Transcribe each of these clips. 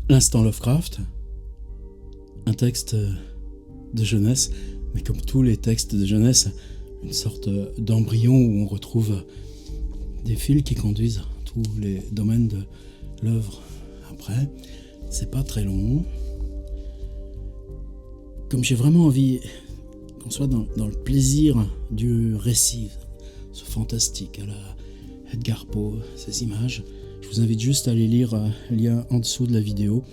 L'instant Lovecraft, un texte de jeunesse, mais comme tous les textes de jeunesse, une sorte d'embryon où on retrouve des fils qui conduisent tous les domaines de l'œuvre. Après, c'est pas très long. Comme j'ai vraiment envie qu'on soit dans le plaisir du récit, ce fantastique à la Edgar Poe, ces images, je vous invite juste à aller lire le lien en dessous de la vidéo,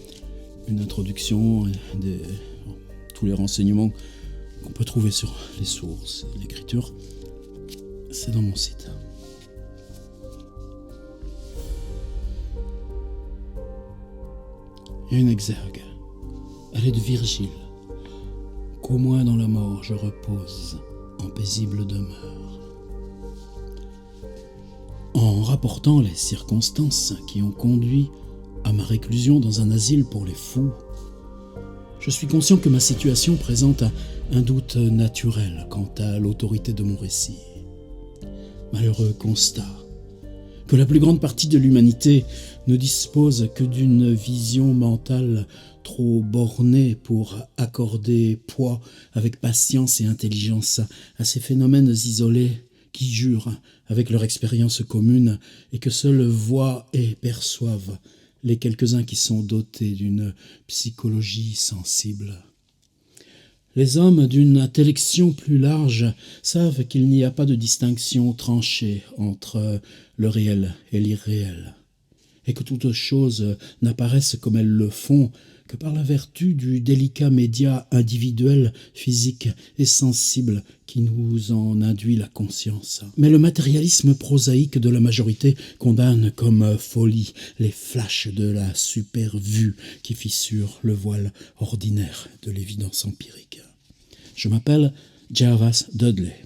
une introduction, tous les renseignements qu'on peut trouver sur les sources, l'écriture, c'est dans mon site. Il y a une exergue, elle est de Virgile, qu'au moins dans la mort je repose en paisible demeure. En rapportant les circonstances qui ont conduit à ma réclusion dans un asile pour les fous, je suis conscient que ma situation présente un doute naturel quant à l'autorité de mon récit. Malheureux constat que la plus grande partie de l'humanité ne dispose que d'une vision mentale trop bornée pour accorder poids avec patience et intelligence à ces phénomènes isolés qui jurent avec leur expérience commune et que seuls voient et perçoivent les quelques-uns qui sont dotés d'une psychologie sensible. Les hommes d'une intellection plus large savent qu'il n'y a pas de distinction tranchée entre le réel et l'irréel, et que toutes choses n'apparaissent comme elles le font que par la vertu du délicat média individuel, physique et sensible qui nous en induit la conscience. Mais le matérialisme prosaïque de la majorité condamne comme folie les flashs de la super-vue qui fissure le voile ordinaire de l'évidence empirique. Je m'appelle Jervas Dudley,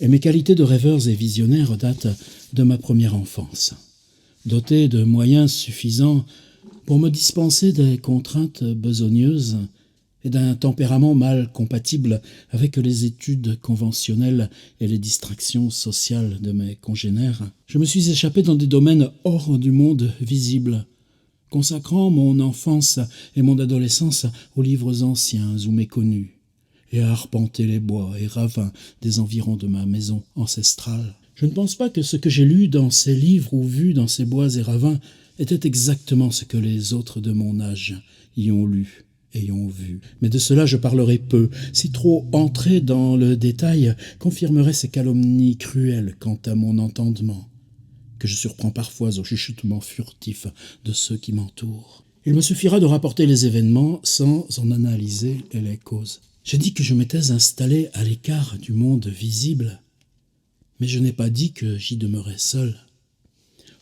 et mes qualités de rêveur et visionnaire datent de ma première enfance. Doté de moyens suffisants pour me dispenser des contraintes besogneuses et d'un tempérament mal compatible avec les études conventionnelles et les distractions sociales de mes congénères, je me suis échappé dans des domaines hors du monde visible, consacrant mon enfance et mon adolescence aux livres anciens ou méconnus, et à arpenter les bois et ravins des environs de ma maison ancestrale. Je ne pense pas que ce que j'ai lu dans ces livres ou vu dans ces bois et ravins était exactement ce que les autres de mon âge y ont lu et y ont vu. Mais de cela je parlerai peu, si trop entrer dans le détail confirmerait ces calomnies cruelles quant à mon entendement, que je surprends parfois au chuchotement furtif de ceux qui m'entourent. Il me suffira de rapporter les événements sans en analyser les causes. J'ai dit que je m'étais installé à l'écart du monde visible, mais je n'ai pas dit que j'y demeurais seul.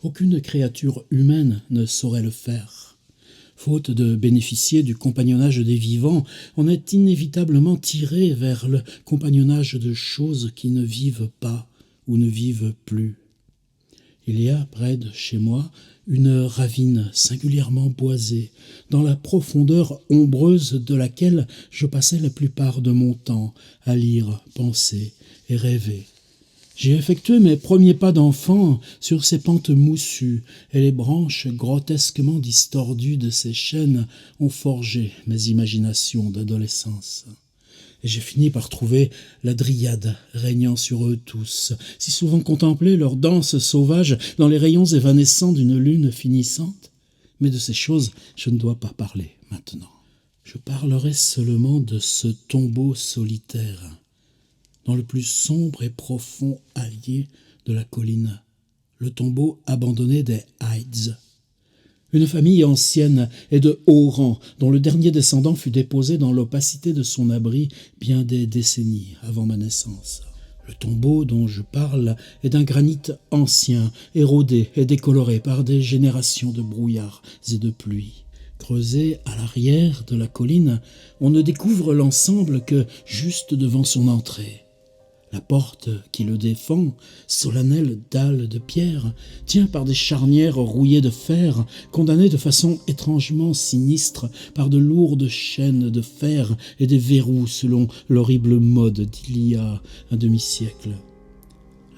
Aucune créature humaine ne saurait le faire. Faute de bénéficier du compagnonnage des vivants, on est inévitablement tiré vers le compagnonnage de choses qui ne vivent pas ou ne vivent plus. Il y a près de chez moi une ravine singulièrement boisée, dans la profondeur ombreuse de laquelle je passais la plupart de mon temps à lire, penser et rêver. J'ai effectué mes premiers pas d'enfant sur ces pentes moussues, et les branches grotesquement distordues de ces chênes ont forgé mes imaginations d'adolescence. Et j'ai fini par trouver la dryade régnant sur eux tous, si souvent contempler leur danse sauvage dans les rayons évanescents d'une lune finissante. Mais de ces choses, je ne dois pas parler maintenant. Je parlerai seulement de ce tombeau solitaire, dans le plus sombre et profond hallier de la colline, le tombeau abandonné des Hydes. Une famille ancienne et de haut rang, dont le dernier descendant fut déposé dans l'opacité de son abri bien des décennies avant ma naissance. Le tombeau dont je parle est d'un granit ancien, érodé et décoloré par des générations de brouillards et de pluies. Creusé à l'arrière de la colline, on ne découvre l'ensemble que juste devant son entrée. La porte qui le défend, solennelle dalle de pierre, tient par des charnières rouillées de fer, condamnées de façon étrangement sinistre par de lourdes chaînes de fer et des verrous selon l'horrible mode d'il y a un demi-siècle.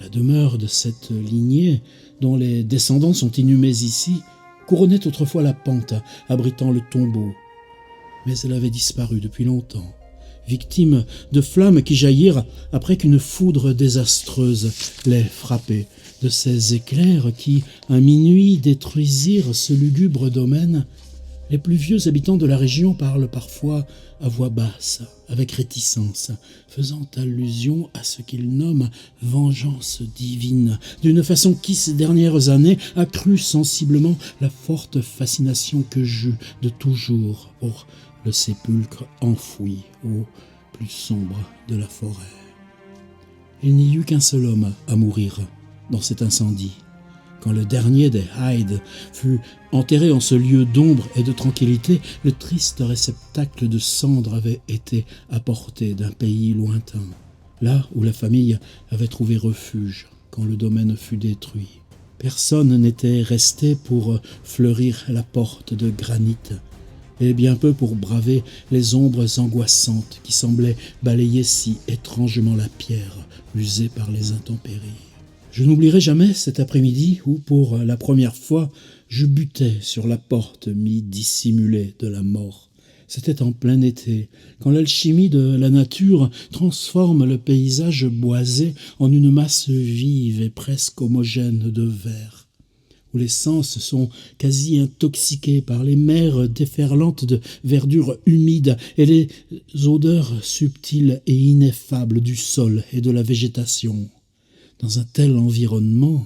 La demeure de cette lignée, dont les descendants sont inhumés ici, couronnait autrefois la pente abritant le tombeau. Mais elle avait disparu depuis longtemps, victime de flammes qui jaillirent après qu'une foudre désastreuse l'ait frappée, de ces éclairs qui, à minuit, détruisirent ce lugubre domaine. Les plus vieux habitants de la région parlent parfois à voix basse, avec réticence, faisant allusion à ce qu'ils nomment vengeance divine, d'une façon qui, ces dernières années, accrut sensiblement la forte fascination que j'eus de toujours pour le sépulcre enfoui au plus sombre de la forêt. Il n'y eut qu'un seul homme à mourir dans cet incendie. Quand le dernier des Hyde fut enterré en ce lieu d'ombre et de tranquillité, le triste réceptacle de cendres avait été apporté d'un pays lointain, là où la famille avait trouvé refuge quand le domaine fut détruit. Personne n'était resté pour fleurir la porte de granit, et bien peu pour braver les ombres angoissantes qui semblaient balayer si étrangement la pierre usée par les intempéries. Je n'oublierai jamais cet après-midi où, pour la première fois, je butai sur la porte mi-dissimulée de la mort. C'était en plein été, quand l'alchimie de la nature transforme le paysage boisé en une masse vive et presque homogène de verre, où les sens sont quasi intoxiqués par les mers déferlantes de verdure humide et les odeurs subtiles et ineffables du sol et de la végétation. Dans un tel environnement,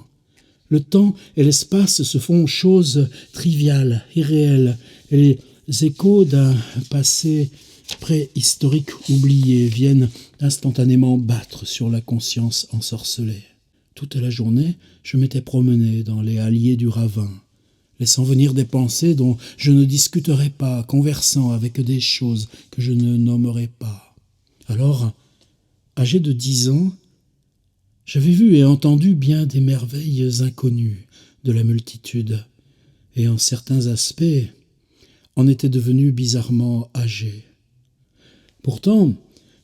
le temps et l'espace se font choses triviales, irréelles, et les échos d'un passé préhistorique oublié viennent instantanément battre sur la conscience ensorcelée. Toute la journée, je m'étais promené dans les halliers du ravin, laissant venir des pensées dont je ne discuterai pas, conversant avec des choses que je ne nommerai pas. Alors, âgé de 10 ans, j'avais vu et entendu bien des merveilles inconnues de la multitude, et en certains aspects, en étais devenu bizarrement âgé. Pourtant,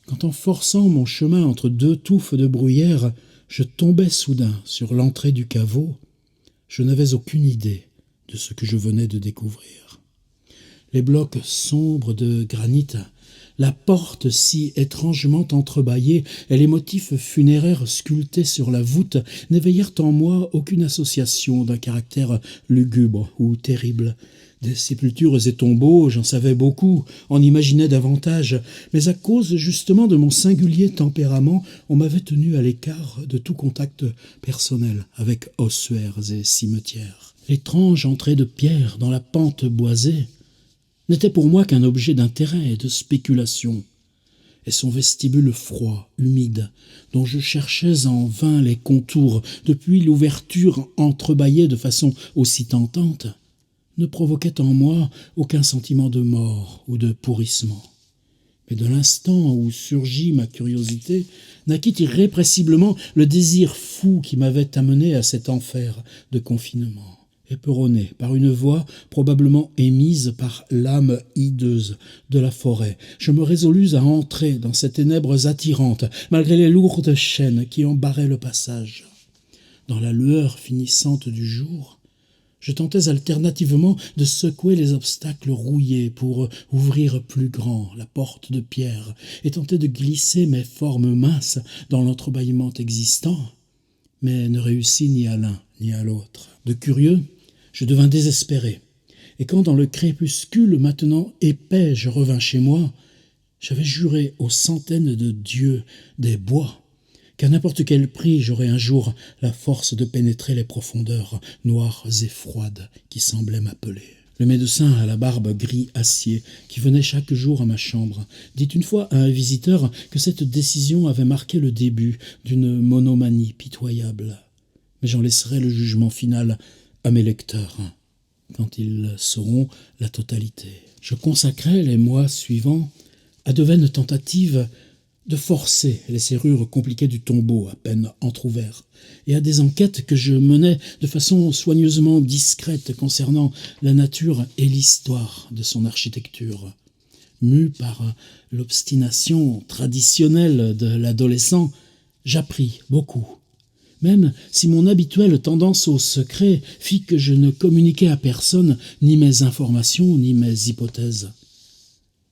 quand en forçant mon chemin entre deux touffes de bruyère, je tombais soudain sur l'entrée du caveau, je n'avais aucune idée de ce que je venais de découvrir. Les blocs sombres de granit, la porte si étrangement entrebâillée et les motifs funéraires sculptés sur la voûte n'éveillèrent en moi aucune association d'un caractère lugubre ou terrible. Des sépultures et tombeaux, j'en savais beaucoup, en imaginais davantage, mais à cause justement de mon singulier tempérament, on m'avait tenu à l'écart de tout contact personnel avec ossuaires et cimetières. L'étrange entrée de pierre dans la pente boisée n'était pour moi qu'un objet d'intérêt et de spéculation, et son vestibule froid, humide, dont je cherchais en vain les contours depuis l'ouverture entrebâillée de façon aussi tentante, ne provoquait en moi aucun sentiment de mort ou de pourrissement. Mais de l'instant où surgit ma curiosité, naquit irrépressiblement le désir fou qui m'avait amené à cet enfer de confinement. Éperonné par une voix probablement émise par l'âme hideuse de la forêt, je me résolus à entrer dans ces ténèbres attirantes, malgré les lourdes chaînes qui en barraient le passage. Dans la lueur finissante du jour, je tentais alternativement de secouer les obstacles rouillés pour ouvrir plus grand la porte de pierre et tenter de glisser mes formes minces dans l'entrebâillement existant, mais ne réussis ni à l'un ni à l'autre. De curieux, je devins désespéré, et quand dans le crépuscule maintenant épais je revins chez moi, j'avais juré aux centaines de dieux des bois qu'à n'importe quel prix j'aurais un jour la force de pénétrer les profondeurs noires et froides qui semblaient m'appeler. Le médecin à la barbe gris acier, qui venait chaque jour à ma chambre, dit une fois à un visiteur que cette décision avait marqué le début d'une monomanie pitoyable. Mais j'en laisserai le jugement final à mes lecteurs, quand ils sauront la totalité. Je consacrai les mois suivants à de vaines tentatives de forcer les serrures compliquées du tombeau à peine entr'ouvert, et à des enquêtes que je menais de façon soigneusement discrète concernant la nature et l'histoire de son architecture. Mu par l'obstination traditionnelle de l'adolescent, j'appris beaucoup, même si mon habituelle tendance au secret fit que je ne communiquais à personne ni mes informations ni mes hypothèses.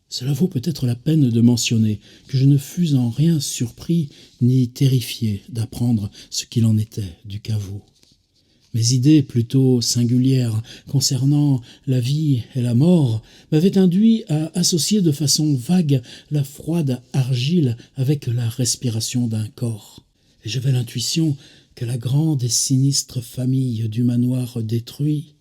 Cela vaut peut-être la peine de mentionner que je ne fus en rien surpris ni terrifié d'apprendre ce qu'il en était du caveau. Mes idées plutôt singulières concernant la vie et la mort m'avaient induit à associer de façon vague la froide argile avec la respiration d'un corps. Et j'avais l'intuition que la grande et sinistre famille du manoir détruit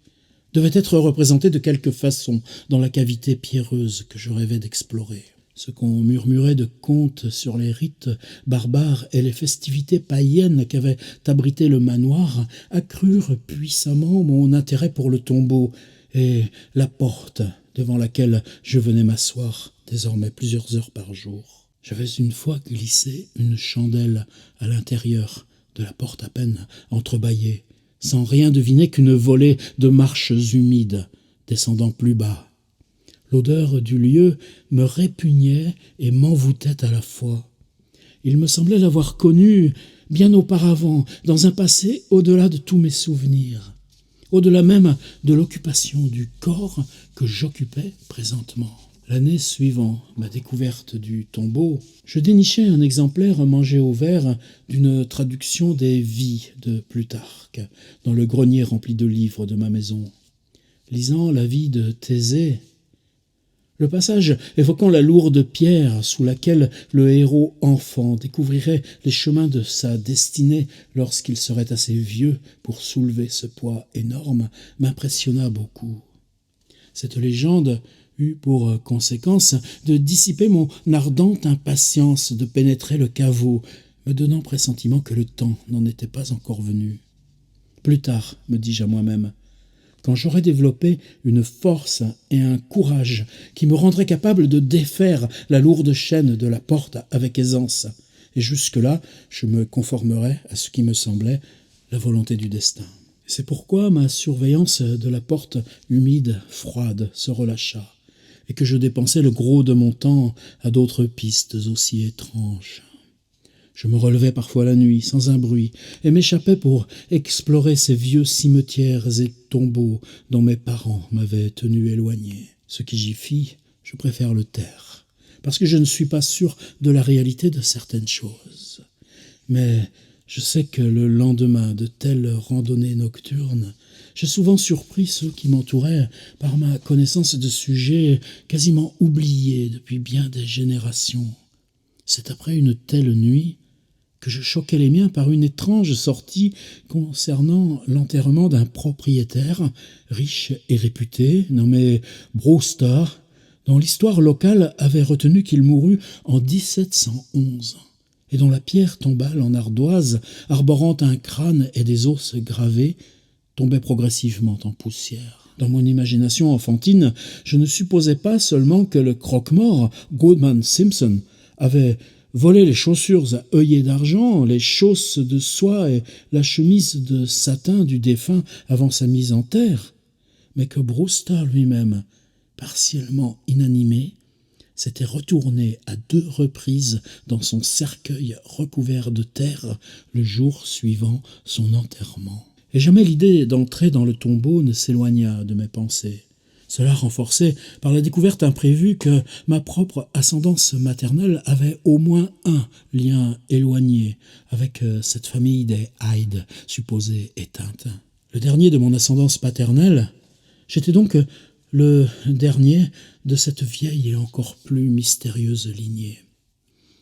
devait être représentée de quelque façon dans la cavité pierreuse que je rêvais d'explorer. Ce qu'on murmurait de contes sur les rites barbares et les festivités païennes qu'avait abrité le manoir accrurent puissamment mon intérêt pour le tombeau et la porte devant laquelle je venais m'asseoir désormais plusieurs heures par jour. J'avais une fois glissé une chandelle à l'intérieur de la porte à peine entrebâillée, sans rien deviner qu'une volée de marches humides descendant plus bas. L'odeur du lieu me répugnait et m'envoûtait à la fois. Il me semblait l'avoir connue bien auparavant, dans un passé au-delà de tous mes souvenirs, au-delà même de l'occupation du corps que j'occupais présentement. L'année suivant ma découverte du tombeau, je dénichai un exemplaire mangé au verre d'une traduction des Vies de Plutarque dans le grenier rempli de livres de ma maison. Lisant la vie de Thésée, le passage évoquant la lourde pierre sous laquelle le héros enfant découvrirait les chemins de sa destinée lorsqu'il serait assez vieux pour soulever ce poids énorme m'impressionna beaucoup. Cette légende eut pour conséquence de dissiper mon ardente impatience de pénétrer le caveau, me donnant pressentiment que le temps n'en était pas encore venu. Plus tard, me dis-je à moi-même, quand j'aurai développé une force et un courage qui me rendraient capable de défaire la lourde chaîne de la porte avec aisance, et jusque-là, je me conformerai à ce qui me semblait la volonté du destin. C'est pourquoi ma surveillance de la porte humide, froide, se relâcha, et que je dépensai le gros de mon temps à d'autres pistes aussi étranges. Je me relevais parfois la nuit, sans un bruit, et m'échappais pour explorer ces vieux cimetières et tombeaux dont mes parents m'avaient tenu éloigné. Ce qui j'y fis, je préfère le taire, parce que je ne suis pas sûr de la réalité de certaines choses. Mais je sais que le lendemain de telles randonnées nocturnes, j'ai souvent surpris ceux qui m'entouraient par ma connaissance de sujets quasiment oubliés depuis bien des générations. C'est après une telle nuit que je choquai les miens par une étrange sortie concernant l'enterrement d'un propriétaire riche et réputé, nommé Brewster, dont l'histoire locale avait retenu qu'il mourut en 1711, et dont la pierre tombale en ardoise, arborant un crâne et des os gravés, tombait progressivement en poussière. Dans mon imagination enfantine, je ne supposais pas seulement que le croque-mort, Goodman Simpson, avait volé les chaussures à œillets d'argent, les chausses de soie et la chemise de satin du défunt avant sa mise en terre, mais que Brewster lui-même, partiellement inanimé, s'était retourné à 2 reprises dans son cercueil recouvert de terre le jour suivant son enterrement. Et jamais l'idée d'entrer dans le tombeau ne s'éloigna de mes pensées. Cela renforcé par la découverte imprévue que ma propre ascendance maternelle avait au moins un lien éloigné avec cette famille des Hyde supposée éteinte. Le dernier de mon ascendance paternelle, j'étais donc le dernier de cette vieille et encore plus mystérieuse lignée.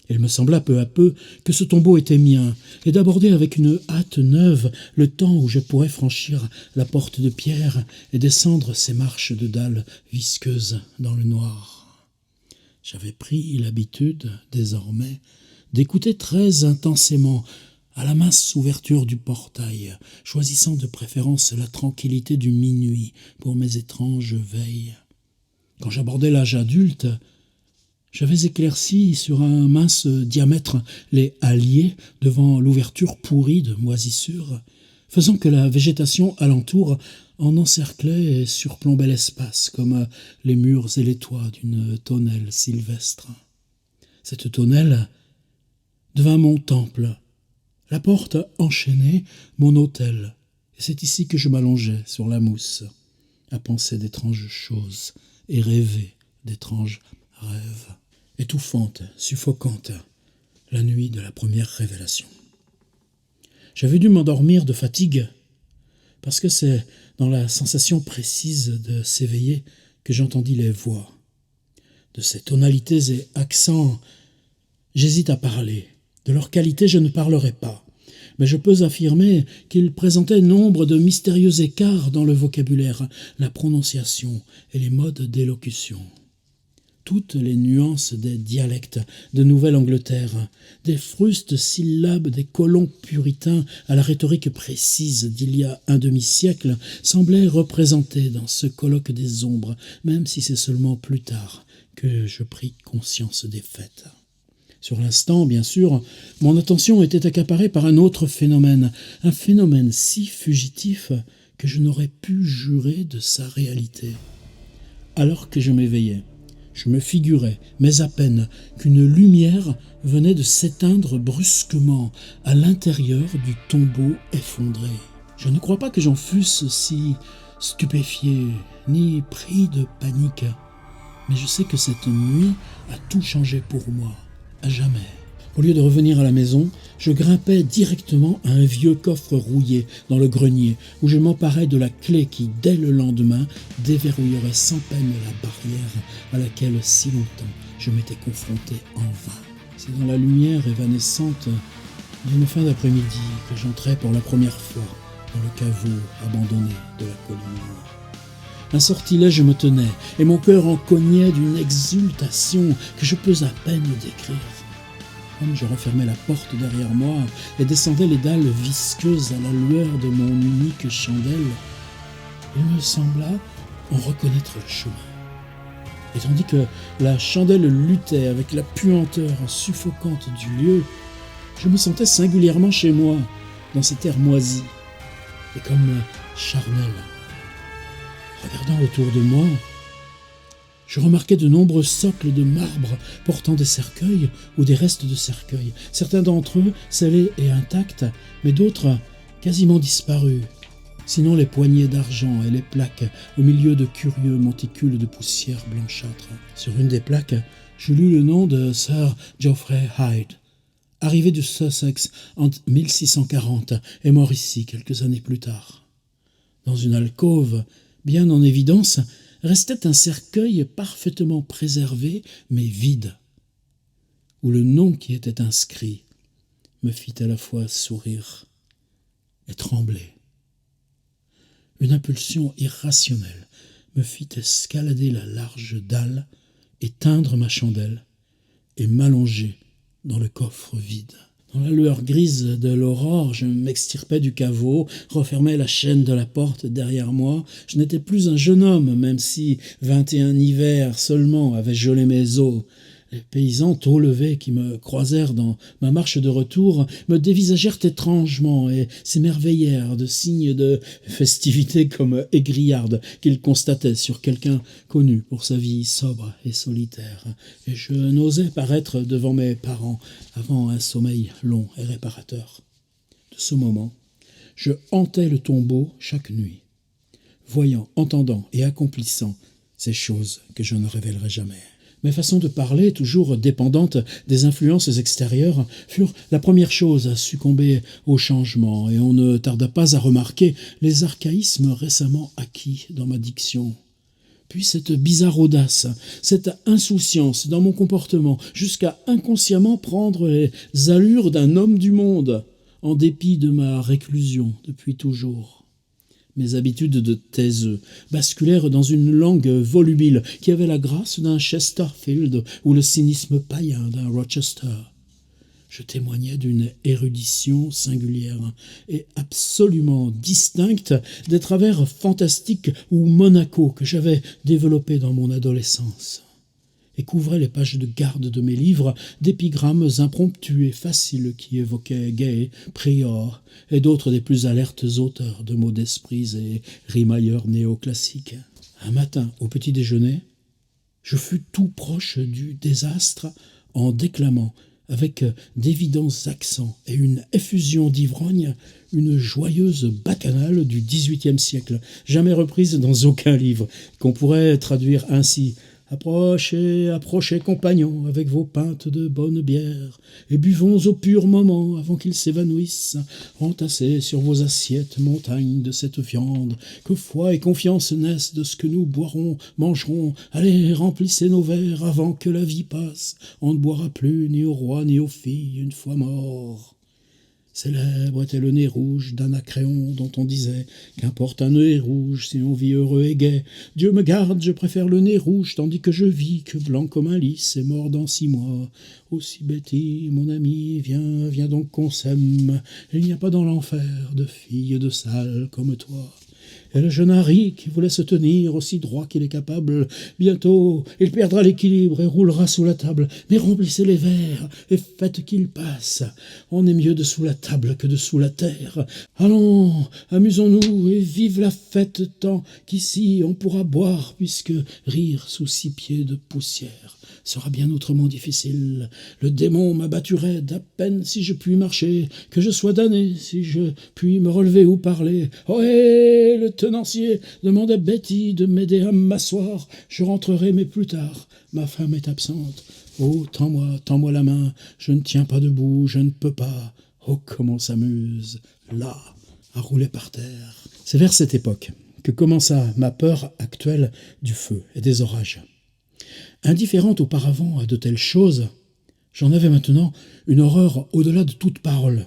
Il me sembla peu à peu que ce tombeau était mien, et d'aborder avec une hâte neuve le temps où je pourrais franchir la porte de pierre et descendre ces marches de dalles visqueuses dans le noir. J'avais pris l'habitude, désormais, d'écouter très intensément à la mince ouverture du portail, choisissant de préférence la tranquillité du minuit pour mes étranges veilles. Quand j'abordais l'âge adulte, j'avais éclairci sur un mince diamètre les halliers devant l'ouverture pourrie de moisissures, faisant que la végétation alentour en encerclait et surplombait l'espace comme les murs et les toits d'une tonnelle sylvestre. Cette tonnelle devint mon temple, La porte enchaînait mon hôtel, et c'est ici que je m'allongeais sur la mousse, à penser d'étranges choses et rêver d'étranges rêves. Étouffante, suffocante, la nuit de la première révélation. J'avais dû m'endormir de fatigue, parce que c'est dans la sensation précise de s'éveiller que j'entendis les voix. De ces tonalités et accents, j'hésite à parler. De leur qualité, je ne parlerai pas. Mais je peux affirmer qu'ils présentaient nombre de mystérieux écarts dans le vocabulaire, la prononciation et les modes d'élocution. Toutes les nuances des dialectes de Nouvelle-Angleterre, des frustes syllabes des colons puritains à la rhétorique précise d'il y a un demi-siècle, semblaient représentées dans ce colloque des ombres, même si c'est seulement plus tard que je pris conscience des faits. Sur l'instant, bien sûr, mon attention était accaparée par un autre phénomène, un phénomène si fugitif que je n'aurais pu jurer de sa réalité. Alors que je m'éveillais, je me figurais, mais à peine, qu'une lumière venait de s'éteindre brusquement à l'intérieur du tombeau effondré. Je ne crois pas que j'en fusse si stupéfié, ni pris de panique, mais je sais que cette nuit a tout changé pour moi, à jamais. Au lieu de revenir à la maison, je grimpais directement à un vieux coffre rouillé dans le grenier, où je m'emparais de la clé qui, dès le lendemain, déverrouillerait sans peine la barrière à laquelle si longtemps je m'étais confronté en vain. C'est dans la lumière évanescente d'une fin d'après-midi que j'entrais pour la première fois dans le caveau abandonné de la colline. Un sortilège me tenait, et mon cœur en cognait d'une exultation que je peux à peine décrire. Comme je refermais la porte derrière moi et descendais les dalles visqueuses à la lueur de mon unique chandelle, il me sembla en reconnaître le chemin. Et tandis que la chandelle luttait avec la puanteur suffocante du lieu, je me sentais singulièrement chez moi, dans cette air moisi, et comme charnel. Regardant autour de moi, je remarquais de nombreux socles de marbre portant des cercueils ou des restes de cercueils. Certains d'entre eux scellés et intacts, mais d'autres quasiment disparus. Sinon les poignées d'argent et les plaques au milieu de curieux monticules de poussière blanchâtre. Sur une des plaques, je lus le nom de Sir Geoffrey Hyde, arrivé du Sussex en 1640 et mort ici quelques années plus tard. Dans une alcôve, bien en évidence, restait un cercueil parfaitement préservé, mais vide, où le nom qui était inscrit me fit à la fois sourire et trembler. Une impulsion irrationnelle me fit escalader la large dalle, éteindre ma chandelle et m'allonger dans le coffre vide. Dans la lueur grise de l'aurore, je m'extirpai du caveau, refermai la chaîne de la porte derrière moi. Je n'étais plus un jeune homme, même si 21 hivers seulement avaient gelé mes os. Les paysans tôt levés qui me croisèrent dans ma marche de retour me dévisagèrent étrangement et s'émerveillèrent de signes de festivité comme égrillarde qu'ils constataient sur quelqu'un connu pour sa vie sobre et solitaire. Et je n'osais paraître devant mes parents avant un sommeil long et réparateur. De ce moment, je hantais le tombeau chaque nuit, voyant, entendant et accomplissant ces choses que je ne révélerai jamais. Mes façons de parler, toujours dépendantes des influences extérieures, furent la première chose à succomber au changement, et on ne tarda pas à remarquer les archaïsmes récemment acquis dans ma diction. Puis cette bizarre audace, cette insouciance dans mon comportement, jusqu'à inconsciemment prendre les allures d'un homme du monde, en dépit de ma réclusion depuis toujours. Mes habitudes de taiseux basculèrent dans une langue volubile qui avait la grâce d'un Chesterfield ou le cynisme païen d'un Rochester. Je témoignais d'une érudition singulière et absolument distincte des travers fantastiques ou monacaux que j'avais développés dans mon adolescence, et couvrait les pages de garde de mes livres d'épigrammes impromptus et faciles qui évoquaient Gay, Prior et d'autres des plus alertes auteurs de mots d'esprits et rimailleurs néoclassiques. Un matin, au petit déjeuner, je fus tout proche du désastre en déclamant avec d'évidents accents et une effusion d'ivrogne, une joyeuse bacchanale du XVIIIe siècle, jamais reprise dans aucun livre, qu'on pourrait traduire ainsi: Approchez, approchez, compagnons, avec vos pintes de bonne bière, et buvons au pur moment, avant qu'ils s'évanouissent. Entassez sur vos assiettes montagne de cette viande, que foi et confiance naissent de ce que nous boirons, mangerons. Allez, remplissez nos verres avant que la vie passe. On ne boira plus ni aux rois ni aux filles une fois morts. Célèbre était le nez rouge d'Anacréon, dont on disait: qu'importe un nez rouge si on vit heureux et gai. Dieu me garde, je préfère le nez rouge tandis que je vis, que blanc comme un lys et mort dans 6 mois. Aussi Betty, mon ami, viens, viens donc qu'on s'aime. Il n'y a pas dans l'enfer de fille de sale comme toi. Et le jeune Harry, qui voulait se tenir aussi droit qu'il est capable, bientôt il perdra l'équilibre et roulera sous la table. Mais remplissez les verres et faites qu'il passe. On est mieux dessous la table que dessous la terre. Allons, amusons-nous et vive la fête tant qu'ici on pourra boire, puisque rire sous 6 pieds de poussière sera bien autrement difficile. Le démon m'a battu raide, à peine si je puis marcher, que je sois damné si je puis me relever ou parler. Ohé, le tenancier demande à Betty de m'aider à m'asseoir. Je rentrerai, mais plus tard. Ma femme est absente. Oh, tends-moi la main. Je ne tiens pas debout, je ne peux pas. Oh, comment on s'amuse, là, à rouler par terre. C'est vers cette époque que commença ma peur actuelle du feu et des orages. Indifférente auparavant à de telles choses, j'en avais maintenant une horreur au-delà de toute parole,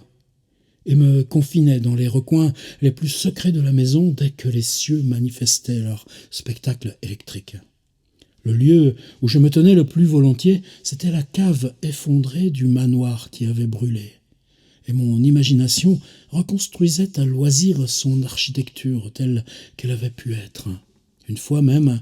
et me confinais dans les recoins les plus secrets de la maison dès que les cieux manifestaient leur spectacle électrique. Le lieu où je me tenais le plus volontiers, c'était la cave effondrée du manoir qui avait brûlé, et mon imagination reconstruisait à loisir son architecture telle qu'elle avait pu être. Une fois même,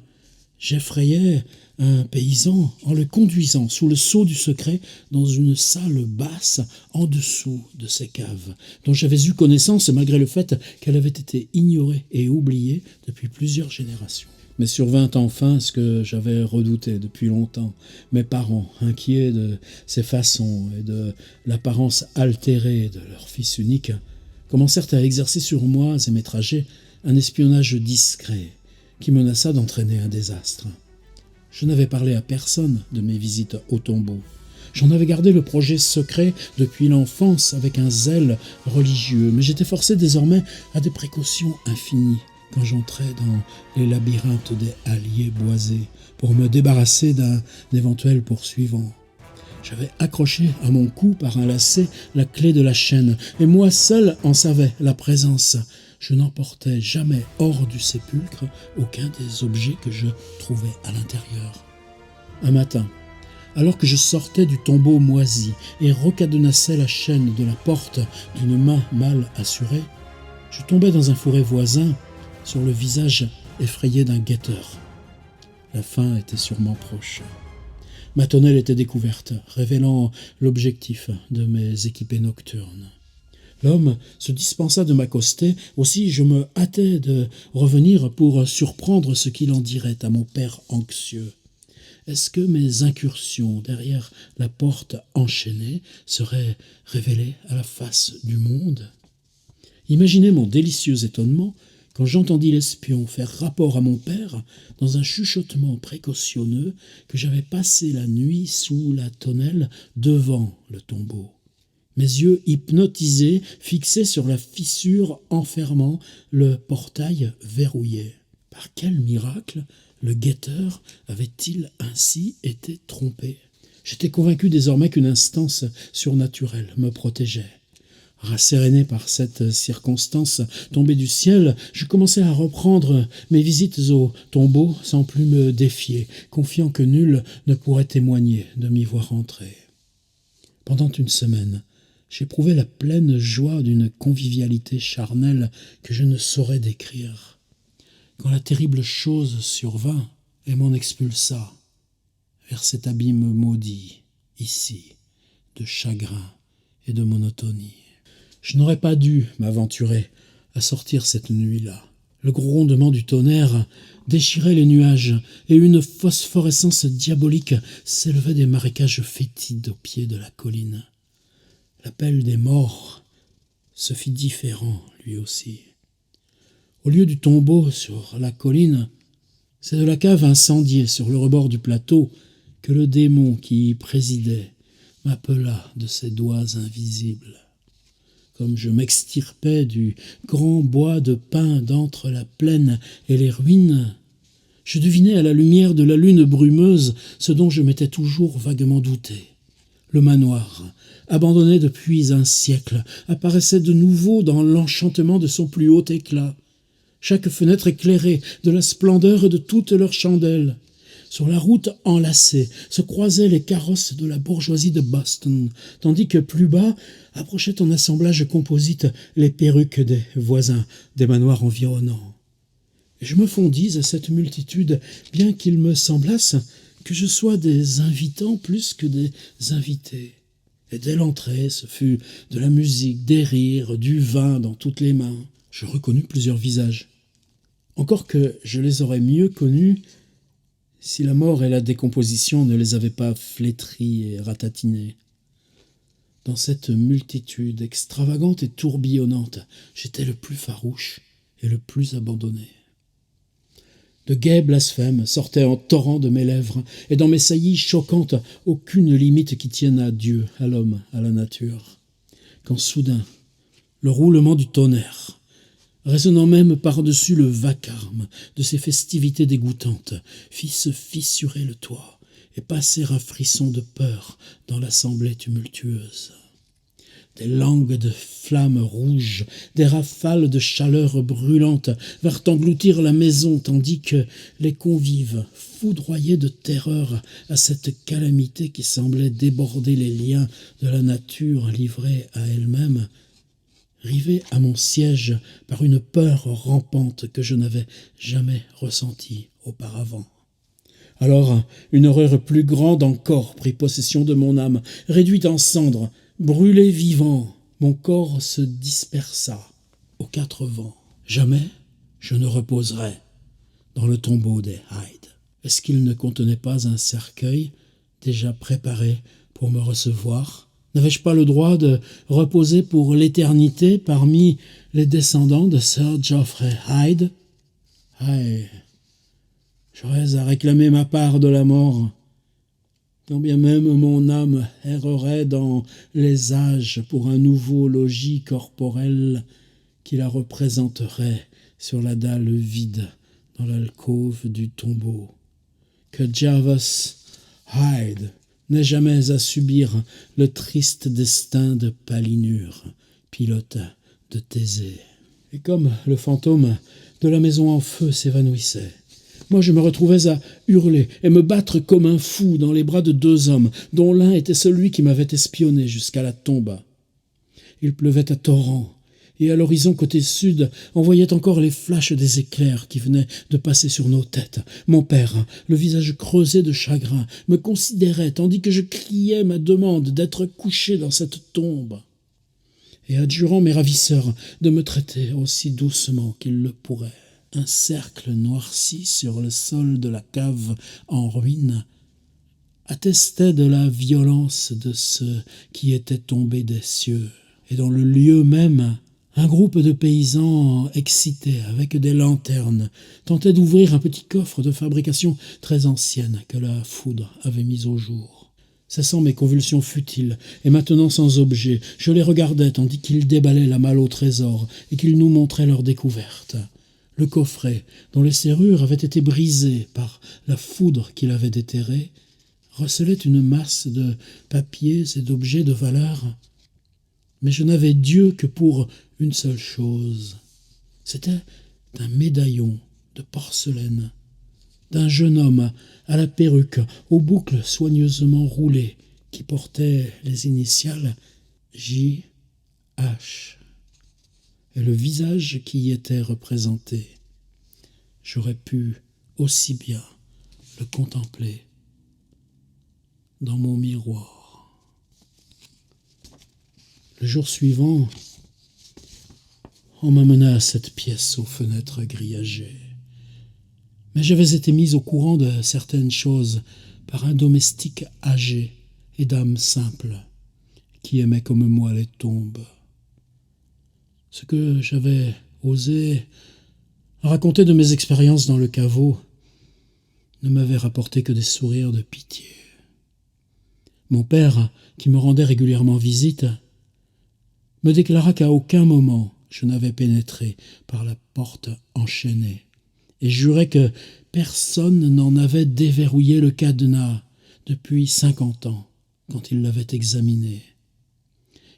j'effrayais un paysan en le conduisant sous le sceau du secret dans une salle basse en dessous de ces caves, dont j'avais eu connaissance malgré le fait qu'elle avait été ignorée et oubliée depuis plusieurs générations. Mais survint enfin ce que j'avais redouté depuis longtemps. Mes parents, inquiets de ces façons et de l'apparence altérée de leur fils unique, commencèrent à exercer sur moi et mes trajets un espionnage discret qui menaça d'entraîner un désastre. Je n'avais parlé à personne de mes visites au tombeau. J'en avais gardé le projet secret depuis l'enfance avec un zèle religieux, mais j'étais forcé désormais à des précautions infinies quand j'entrais dans les labyrinthes des halliers boisés pour me débarrasser d'un éventuel poursuivant. J'avais accroché à mon cou par un lacet la clé de la chaîne, et moi seul en savais la présence. Je n'emportais jamais hors du sépulcre aucun des objets que je trouvais à l'intérieur. Un matin, alors que je sortais du tombeau moisi et recadenassais la chaîne de la porte d'une main mal assurée, je tombais dans un fourré voisin sur le visage effrayé d'un guetteur. La fin était sûrement proche. Ma tonnelle était découverte, révélant l'objectif de mes équipées nocturnes. L'homme se dispensa de m'accoster, aussi je me hâtais de revenir pour surprendre ce qu'il en dirait à mon père anxieux. Est-ce que mes incursions derrière la porte enchaînée seraient révélées à la face du monde? Imaginez mon délicieux étonnement quand j'entendis l'espion faire rapport à mon père dans un chuchotement précautionneux que j'avais passé la nuit sous la tonnelle devant le tombeau. Mes yeux hypnotisés, fixés sur la fissure enfermant le portail verrouillé. Par quel miracle le guetteur avait-il ainsi été trompé? J'étais convaincu désormais qu'une instance surnaturelle me protégeait. Rasséréné par cette circonstance tombée du ciel, je commençai à reprendre mes visites au tombeau sans plus me défier, confiant que nul ne pourrait témoigner de m'y voir entrer. Pendant une semaine, j'éprouvais la pleine joie d'une convivialité charnelle que je ne saurais décrire. Quand la terrible chose survint et m'en expulsa vers cet abîme maudit, ici, de chagrin et de monotonie. Je n'aurais pas dû m'aventurer à sortir cette nuit-là. Le grondement du tonnerre déchirait les nuages, et une phosphorescence diabolique s'élevait des marécages fétides au pied de la colline. L'appel des morts se fit différent, lui aussi. Au lieu du tombeau sur la colline, c'est de la cave incendiée sur le rebord du plateau que le démon qui y présidait m'appela de ses doigts invisibles. Comme je m'extirpais du grand bois de pin d'entre la plaine et les ruines, je devinais à la lumière de la lune brumeuse ce dont je m'étais toujours vaguement douté. Le manoir, abandonné depuis un siècle, apparaissait de nouveau dans l'enchantement de son plus haut éclat. Chaque fenêtre éclairée de la splendeur de toutes leurs chandelles. Sur la route enlacée se croisaient les carrosses de la bourgeoisie de Boston, tandis que plus bas approchaient en assemblage composite les perruques des voisins des manoirs environnants. Et je me fondis à cette multitude, bien qu'il me semblasse que je sois des invitants plus que des invités. Et dès l'entrée, ce fut de la musique, des rires, du vin dans toutes les mains. Je reconnus plusieurs visages. Encore que je les aurais mieux connus si la mort et la décomposition ne les avaient pas flétris et ratatinés. Dans cette multitude extravagante et tourbillonnante, j'étais le plus farouche et le plus abandonné. De gais blasphèmes sortaient en torrent de mes lèvres, et dans mes saillies choquantes, aucune limite qui tienne à Dieu, à l'homme, à la nature. Quand soudain, le roulement du tonnerre, résonnant même par-dessus le vacarme de ces festivités dégoûtantes, fit se fissurer le toit et passer un frisson de peur dans l'assemblée tumultueuse. Des langues de flammes rouges, des rafales de chaleur brûlante vinrent engloutir la maison, tandis que les convives, foudroyés de terreur à cette calamité qui semblait déborder les liens de la nature livrée à elle-même, rivé à mon siège par une peur rampante que je n'avais jamais ressentie auparavant. Alors, une horreur plus grande encore prit possession de mon âme, réduite en cendres, brûlé vivant. Mon corps se dispersa aux quatre vents. Jamais je ne reposerai dans le tombeau des Hyde. Est-ce qu'il ne contenait pas un cercueil déjà préparé pour me recevoir ? N'avais-je pas le droit de reposer pour l'éternité parmi les descendants de Sir Geoffrey Hyde ? Aïe, j'aurais à réclamer ma part de la mort, quand bien même mon âme errerait dans les âges pour un nouveau logis corporel qui la représenterait sur la dalle vide dans l'alcôve du tombeau. Que Jervas Hyde n'ait jamais à subir le triste destin de Palinure, pilote de Thésée. Et comme le fantôme de la maison en feu s'évanouissait, moi je me retrouvais à hurler et me battre comme un fou dans les bras de deux hommes, dont l'un était celui qui m'avait espionné jusqu'à la tombe. Il pleuvait à torrents, et à l'horizon côté sud, on voyait encore les flashs des éclairs qui venaient de passer sur nos têtes. Mon père, le visage creusé de chagrin, me considérait tandis que je criais ma demande d'être couché dans cette tombe, et adjurant mes ravisseurs de me traiter aussi doucement qu'ils le pourraient. Un cercle noirci sur le sol de la cave en ruine attestait de la violence de ceux qui étaient tombés des cieux. Et dans le lieu même, un groupe de paysans excités avec des lanternes tentait d'ouvrir un petit coffre de fabrication très ancienne que la foudre avait mis au jour. Cessant mes convulsions futiles et maintenant sans objet, je les regardais tandis qu'ils déballaient la malle au trésor et qu'ils nous montraient leur découverte. Le coffret, dont les serrures avaient été brisées par la foudre qui l'avait déterré, recelait une masse de papiers et d'objets de valeur. Mais je n'avais Dieu que pour une seule chose. C'était un médaillon de porcelaine, d'un jeune homme à la perruque, aux boucles soigneusement roulées, qui portait les initiales J.H. et le visage qui y était représenté. J'aurais pu aussi bien le contempler dans mon miroir. Le jour suivant, On m'amena à cette pièce aux fenêtres grillagées. Mais j'avais été mise au courant de certaines choses par un domestique âgé et d'âme simple, qui aimait comme moi les tombes. Ce que j'avais osé raconter de mes expériences dans le caveau ne m'avait rapporté que des sourires de pitié. Mon père, qui me rendait régulièrement visite, me déclara qu'à aucun moment je n'avais pénétré par la porte enchaînée, et jurait que personne n'en avait déverrouillé le cadenas depuis 50 ans, quand il l'avait examiné.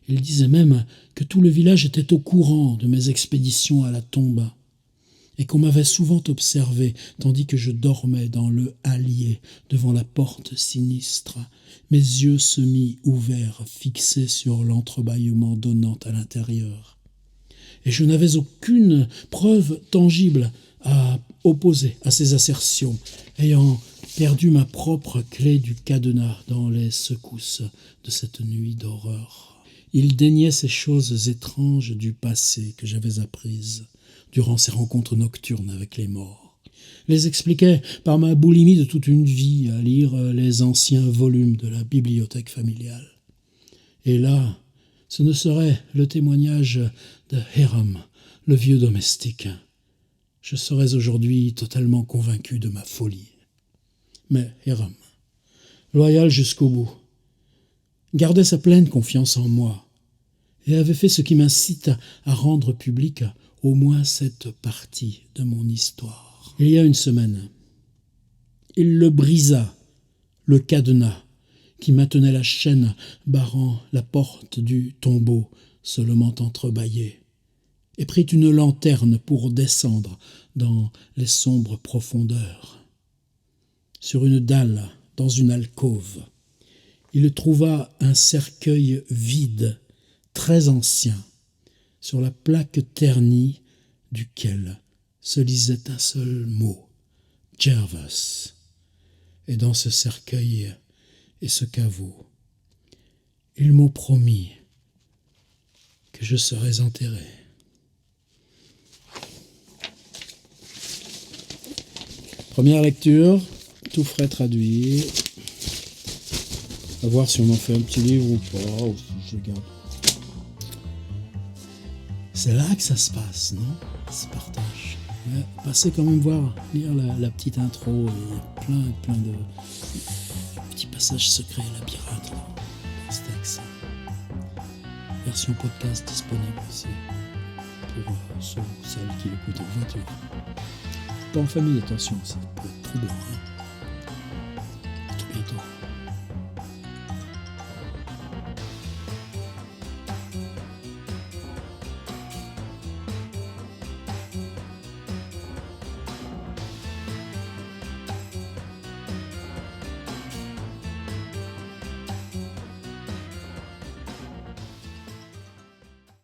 Il disait même que tout le village était au courant de mes expéditions à la tombe, et qu'on m'avait souvent observé tandis que je dormais dans le hallier devant la porte sinistre, mes yeux semi-ouverts fixés sur l'entrebâillement donnant à l'intérieur. Et je n'avais aucune preuve tangible à opposer à ces assertions, ayant perdu ma propre clé du cadenas dans les secousses de cette nuit d'horreur. Il déniait ces choses étranges du passé que j'avais apprises durant ces rencontres nocturnes avec les morts, les expliquait par ma boulimie de toute une vie à lire les anciens volumes de la bibliothèque familiale. Et là, ce ne serait le témoignage de Hiram, le vieux domestique. Je serais aujourd'hui totalement convaincu de ma folie. Mais Hiram, loyal jusqu'au bout, gardait sa pleine confiance en moi et avait fait ce qui m'incite à rendre publique au moins cette partie de mon histoire. Il y a une semaine, il le brisa, le cadenas qui maintenait la chaîne barrant la porte du tombeau seulement entrebâillée, et prit une lanterne pour descendre dans les sombres profondeurs. Sur une dalle, dans une alcôve, il trouva un cercueil vide, très ancien, sur la plaque ternie duquel se lisait un seul mot, Jervas. Et dans ce cercueil et ce caveau, ils m'ont promis que je serais enterré. Première lecture, tout frais traduit. À voir si on en fait un petit livre ou pas, ou si je le garde. C'est là que ça se passe, non? Ça se partage. Mais passez quand même voir, lire la petite intro. Il y a plein de petits passages secrets et labyrinthes dans ce texte. Version podcast disponible aussi pour ceux ou celles qui l'écoutent en voiture. Pas en famille, attention, ça peut être troublant. À tout bientôt.